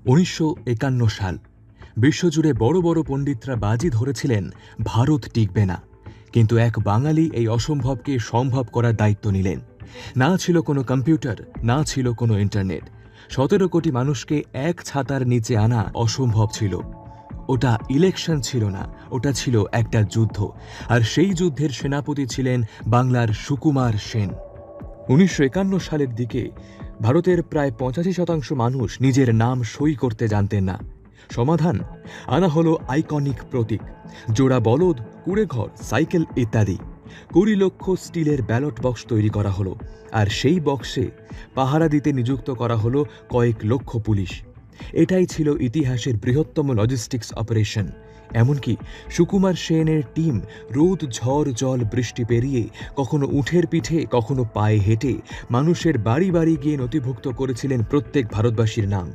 1951 সাল। বিশ্বজুড়ে বড় বড় পণ্ডিতরা বাজি ধরেছিলেন ভারত টিকবে না, কিন্তু এক বাঙালি এই অসম্ভবকে সম্ভব করার দায়িত্ব নিলেন। না ছিল কোনো কম্পিউটার, না ছিল কোনো ইন্টারনেট। 17 কোটি মানুষকে এক ছাতার নিচে আনা অসম্ভব ছিল। ওটা ইলেকশন ছিল না, ওটা ছিল একটা যুদ্ধ। আর সেই যুদ্ধের সেনাপতি ছিলেন বাংলার সুকুমার সেন। 1951 সালের দিকে ভারতের প্রায় 85% মানুষ নিজের নাম সই করতে জানতেন না। সমাধান আনা হলো আইকনিক প্রতীক, জোড়া বলদ, কুঁড়েঘর, সাইকেল ইত্যাদি। 20 লক্ষ স্টিলের ব্যালট বক্স তৈরি করা হলো, আর সেই বক্সে পাহারা দিতে নিযুক্ত করা হলো কয়েক লক্ষ পুলিশ। এটাই ছিল ইতিহাসের বৃহত্তম লজিস্টিক্স অপারেশন। এমনকি সুকুমার সেনের টিম রোদ, ঝড়, জল, বৃষ্টি পেরিয়ে কখনো উঠের পিঠে, কখনো পায়ে হেঁটে মানুষের বাড়ি বাড়ি গিয়ে নথিভুক্ত করেছিলেন প্রত্যেক ভারতবাসীর নাম।